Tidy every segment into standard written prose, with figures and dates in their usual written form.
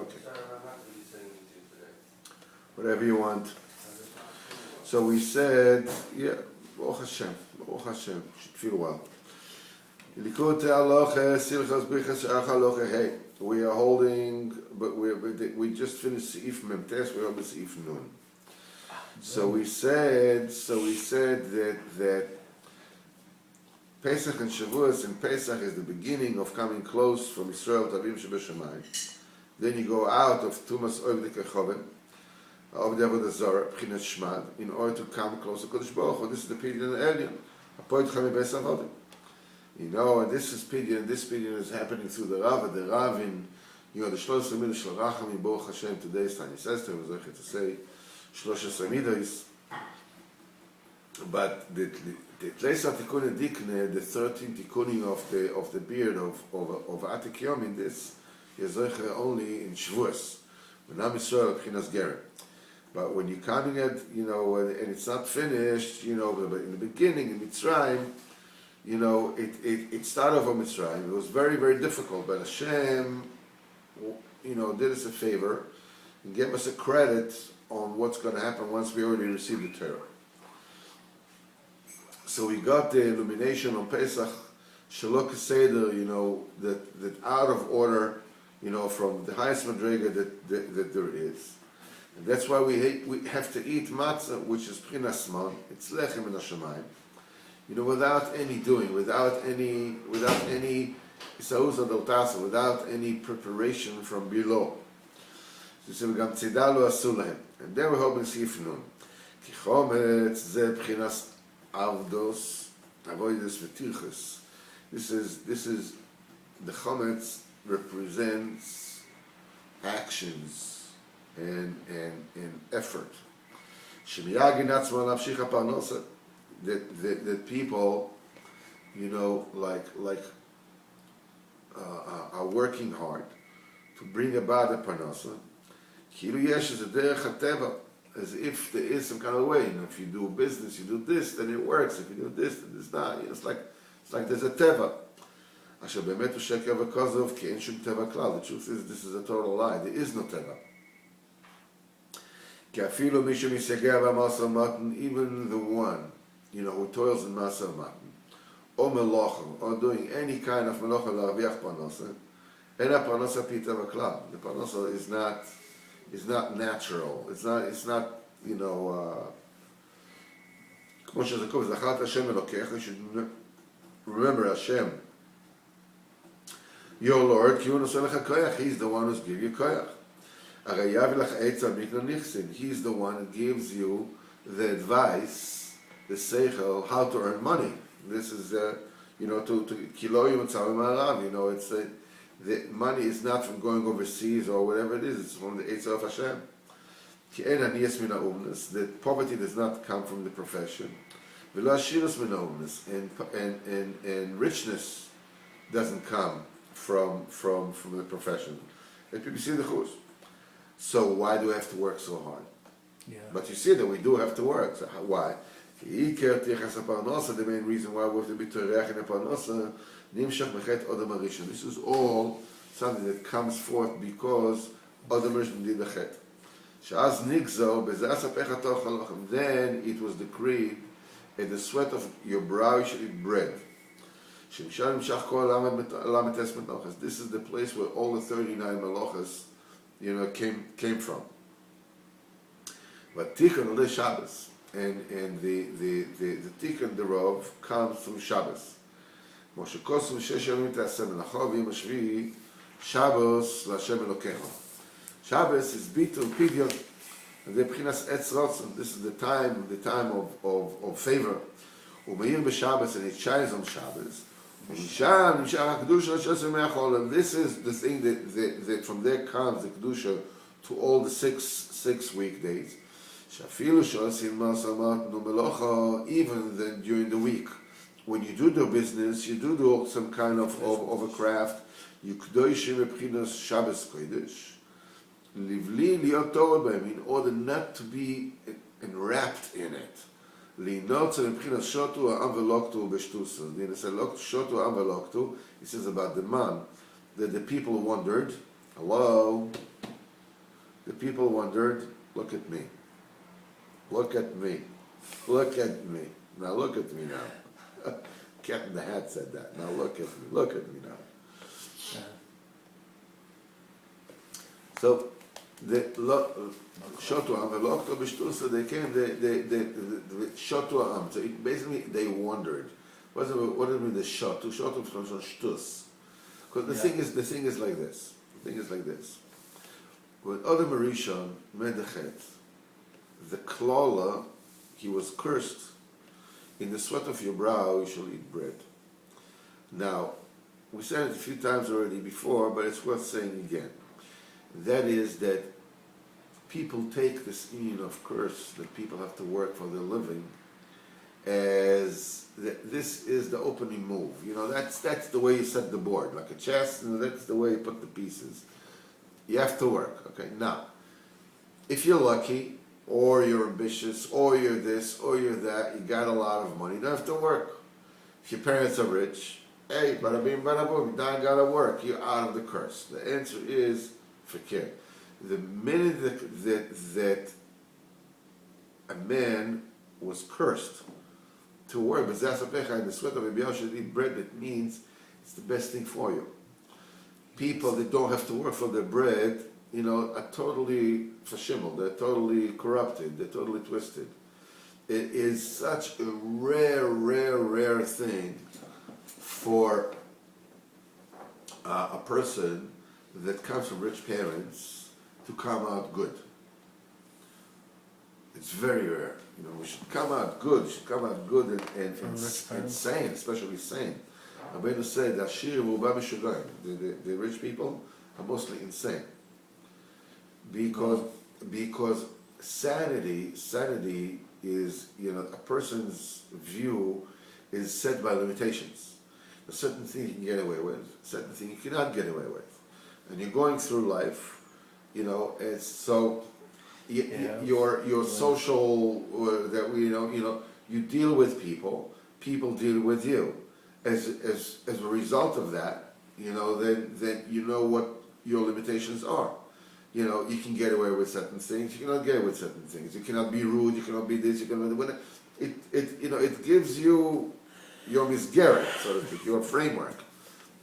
Okay. Whatever you want. So we said, yeah, Baruch Hashem, should feel well. Likutei Halacha, Silchas Birchas Halacha. Hey, we are holding, but we just finished Seif Mem Tes. We're on the Seif Nun. So we said that Pesach and Shavuos, and Pesach is the beginning of coming close from Israel to Avim Shebeshamayim. Then you go out of Tumas Oivdei Kechoven, of the Avodah Zarah, B'chinas Shmad, in order to come close to Kodesh Baruch Hu. This is the Pidyon Elyon. Apoyt Chami Beis Avodim. You know, and this is Pidyon. This Pidyon is happening through the Rav. And the Rav in, the 13 midah Shel Rachami Baruch Hashem. Today is Tanya Sester. Was going to say 13 midas. But the Tleisa Tikkun Dikne, the 13 tikkuning of the beard of Atik Yom in this is only in Shavuos. When Am Yisrael B'chinas Geren. But when you're coming at, and it's not finished, but in the beginning, in Mitzrayim, it started off on Mitzrayim. It was very, very difficult, but Hashem, did us a favor and gave us a credit on what's going to happen once we already received the Torah. So we got the illumination on Pesach, Shalok Seder, that out of order, from the highest madrega that there is. And that's why we have to eat matzah, which is B'chinas Man. It's lechem in Hashemayim. Without any doing, without any Isauza del Tasa, without any preparation from below. So we got Tzedalo Asulahem. And then we're hoping Seif Nun. Ki chometz ze B'chinas Avdos, Avodas V'tirchus. This is the chometz represents actions and effort. That people, are working hard to bring about a parnasa. As if there is some kind of way. If you do business, you do this, then it works. If you do this, then it's not. It's like there's a teva. The truth is, this is a total lie. There is no teva. Even the one, who toils in Masa Matan, or Melochem, or doing any kind of Melocha L'Arviach Parnasa, and a Parnasa Pita V'Klal. The Parnasa is not natural. It's not, Kmo Shezakov, Zachat Hashem Elokecha, you should remember Hashem, your Lord, He's the one who's giving you koyach. He's the one that gives you the advice, the seichel, how to earn money. This is, to kiloyim tzavim, it's the money is not from going overseas or whatever it is. It's from the Eitzah of Hashem. That poverty does not come from the profession. And richness doesn't come from the profession. And people see the chus. So why do we have to work so hard? Yeah. But you see that we do have to work. So why? The main reason why we have to be toreach in a parnasa, this is all something that comes forth because Adam Rishon did the chet. Then it was decreed, in the sweat of your brow you should eat bread. This is the place where all the 39 melachas, came from. But Tikkun le Shabbos, and the Tikkun, the Rov, comes from Shabbos. Shabbos l'Hashem Elokecha. Shabbos is bitul pidyon, and the B'chinas Etz Rotzon. This is the time of favor. Umeir b'Shabbos, and it shines on Shabbos. And this is the thing that from there comes the kedusha to all the six weekdays. Even then during the week, when you do business, you do some kind of a craft. You kedoshim b'chinas Shabbos kodesh, livli liot torah b'hem, in order not to be enwrapped in it. He says about the man, that the people wondered, hello, the people wondered, look at me. Look at me. Look at me. Now look at me now. Cat in the Hat said that. Now look at me. Look at me now. So the Shotu Am Velokto B'Shtusa, they came, they Shotu Am. So basically they wondered. What does it mean the Shotu? Shotu from Shtus. Because the thing is like this. The thing is like this. When Adam Rishon made the Chet, the Klola, he was cursed. In the sweat of your brow you shall eat bread. Now, we said it a few times already before, but it's worth saying again. That is that people take this union of curse, that people have to work for their living, as this is the opening move. You know, that's the way you set the board, like a chess, and that's the way you put the pieces. You have to work, okay? Now, if you're lucky, or you're ambitious, or you're this, or you're that, you got a lot of money, you don't have to work. If your parents are rich, hey, bada bing, bada boom, you don't gotta work, you're out of the curse. The answer is, fakir. The minute that a man was cursed to work, but in the sweat of a bial should eat bread, that means it's the best thing for you. People that don't have to work for their bread, you know, are totally fashimal, they're totally corrupted, they're totally twisted. It is such a rare thing for a person that comes from rich parents to come out good. It's very rare. You know, we should come out good. We should come out good and sane, especially sane. Rabbeinu said that the rich people are mostly insane because sanity is, you know, a person's view is set by limitations. A certain thing you can get away with, a certain thing you cannot get away with. And you're going through life, you know, it's so your social that we you deal with people deal with you. As a result of that, you know, then you know what your limitations are. You know, you can get away with certain things, you cannot get away with certain things. You cannot be rude, you cannot be this, you cannot be it gives you your misgarret, so to speak, your framework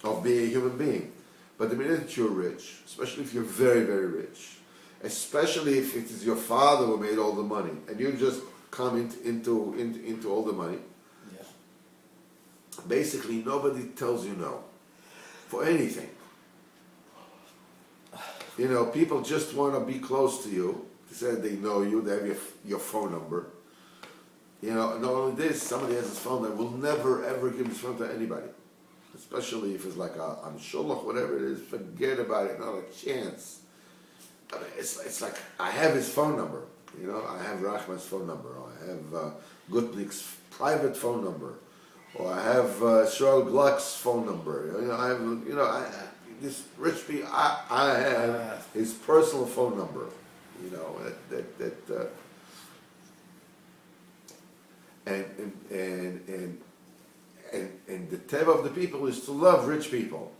of being a human being. But the minute that you're rich, especially if you're very, very rich, especially if it is your father who made all the money, and you just come into all the money, basically nobody tells you no for anything. You know, people just want to be close to you. They say they know you, they have your phone number. You know, not only this, somebody has his phone that will never ever give his phone to anybody. Especially if it's like on Shulach, whatever it is, forget about it, not a chance. I mean, it's like, I have his phone number, you know, I have Rachman's phone number, or I have Gutnick's private phone number, or I have Cheryl Gluck's phone number, you know, I have, this rich people, I have his personal phone number, you know, and the teva of the people is to love rich people,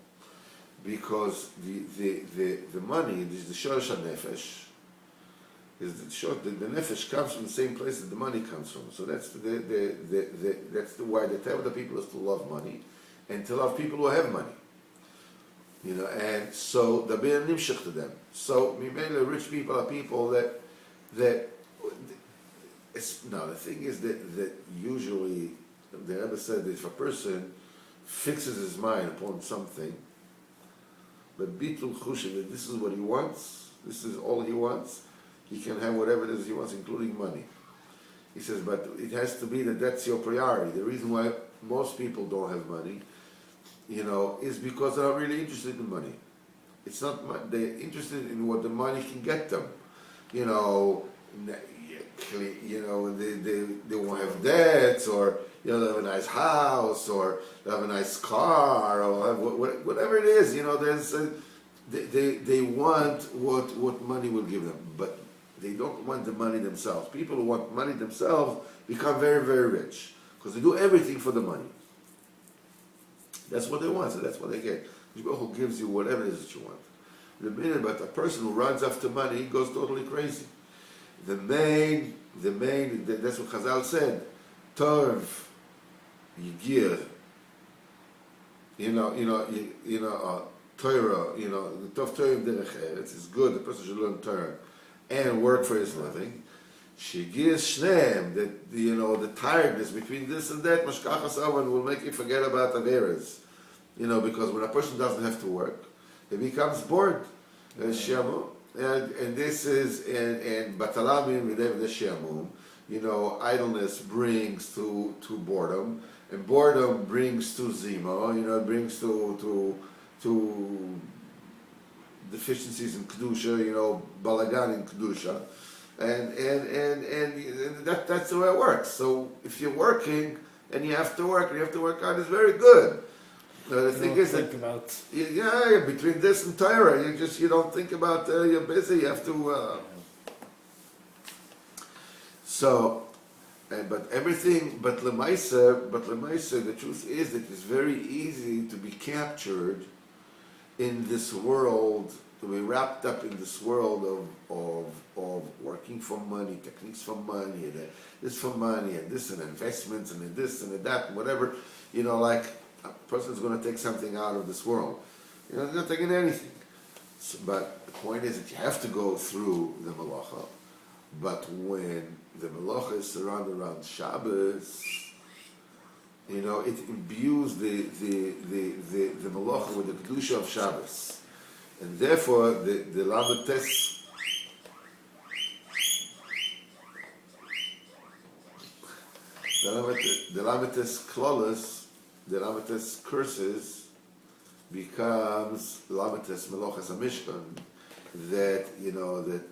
because the money is the shoresh nefesh. Is the nefesh comes from the same place that the money comes from. So that's why the teva of the people is to love money, and to love people who have money. You know, and so the bein nimshach to them. So mimele rich people are people that now the thing is that usually the Rebbe said that if a person fixes his mind upon something, but bitul chushev, that this is what he wants, this is all he wants, he can have whatever it is he wants, including money. He says, but it has to be that's your priority. The reason why most people don't have money, you know, is because they're not really interested in money. It's not, they're interested in what the money can get them. You know, they won't have debts, or you know, they have a nice house, or they have a nice car, or have whatever it is. You know, there's they want what money will give them, but they don't want the money themselves. People who want money themselves become very, very rich because they do everything for the money. That's what they want, so that's what they get. Who gives you whatever it is that you want. but a person who runs after money, he goes totally crazy. That's what Chazal said. Tov, Yigir, Torah, the Tov Torah Derech Eretz is good. The person should learn Torah and work for his living. Shigir Shneim, that the tiredness between this and that, Mashkachas Avan will make you forget about Averas. Because when a person doesn't have to work, he becomes bored. And this is and Batalamim Videv Shiamum. Idleness brings to boredom, and boredom brings to zimo. It brings to deficiencies in kedusha. Balagan in kedusha, and that's the way it works. So if you're working and you have to work out, it's very good. The thing is that between this and Torah, you don't think about you're busy. You have to. But lemaisa, the truth is that it's very easy to be captured in this world, to be wrapped up in this world of working for money, techniques for money, and this for money, and this and investments, and this and that, and whatever. Like a person's going to take something out of this world. They're not taking anything. But the point is that you have to go through the malacha. But when the malacha is surrounded around Shabbos, it imbues the malacha with the kedusha of Shabbos, and therefore the lamites klolos, the lamites curses becomes lamites melochas hamishkan. That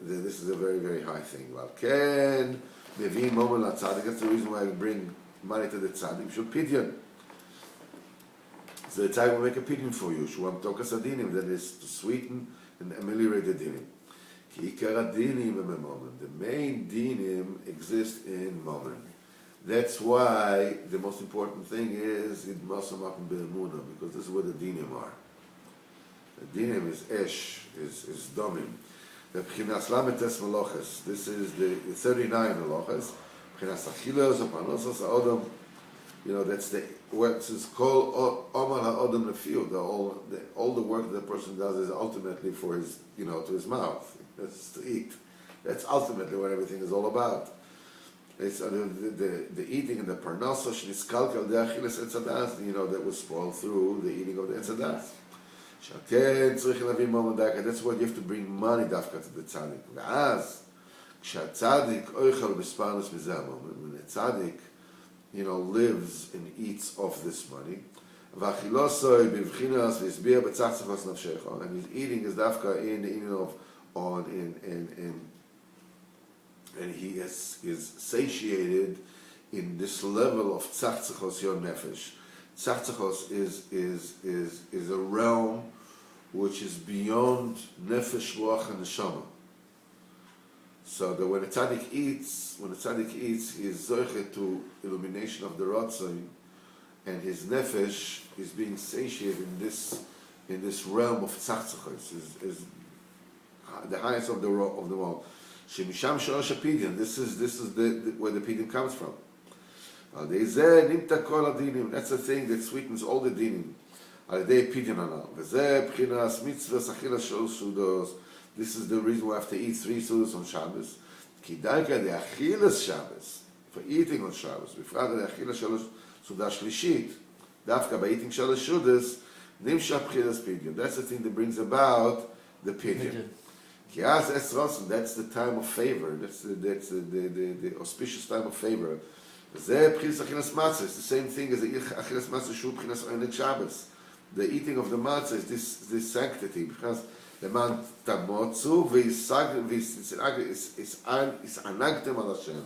this is a very, very high thing. Ken mevi moment la tzaddik. That's the reason why I bring money to the tzaddik. Should pidyon. So the tzaddik will make a pidyon for you. Shuam tokas adinim, that is to sweeten and ameliorate the dinim. Ki ikar adinim moment. The main dinim exist in moment. That's why the most important thing is it mosam up in be'emunah, because this is where the dinim are. The dinim is esh, is domim. The b'chinas lamites meloches. This is the 39 meloches. B'chinas achilos upanosas ha'odom. That's what is called omar ha'odom lefiu. All the work that the person does is ultimately for his, to his mouth. That's to eat. That's ultimately what everything is all about. It's the eating and the parnasa shniskalkal de achilas etzadas. That was spoiled through the eating of the etzadas. That's why you have to bring money dafka to the tzaddik. V'az, כשהצדיק oichel b'sparnus mizeh, when the tzaddik, lives and eats off this money, v'achilosoi b'vchinas v'isbir b'tzachtzachos nafshecha, and his eating is dafka in the eating of and he is satiated in this level of tzachtzachos your nefesh. Tzachtzachos is a realm which is beyond nefesh, ruach, and neshama. So that when a tzaddik eats, he is zoche to illumination of the ratzon, and his nefesh is being satiated in this realm of tzachtzachos, is the highest of the world. Shemisham shorosh hapidyon. This is where the pidyon comes from. That's the thing that sweetens all the dinim. This is the reason we have to eat 3 sudas on Shabbos. For eating on Shabbos. By eating 3 sudas, that's the thing that brings about the pidyon. That's the time of favor. That's the auspicious time of favor. It's the same thing as the achilas matzah shu b'chinas oneg Shabbos. The eating of the matzah is this sanctity, because the man tamotzu v'isagtem al Hashem.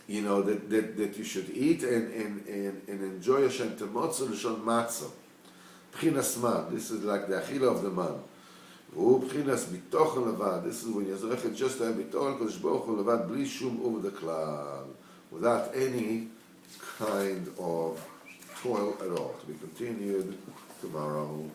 That you should eat and enjoy Hashem. Tamotzu l'shon matzah. B'chinas man. This is like the achila of the man. This is when you're just to have bitochen kodesh baruch hu levad bli shum uv deklal, without any kind of toil at all. To be continued tomorrow.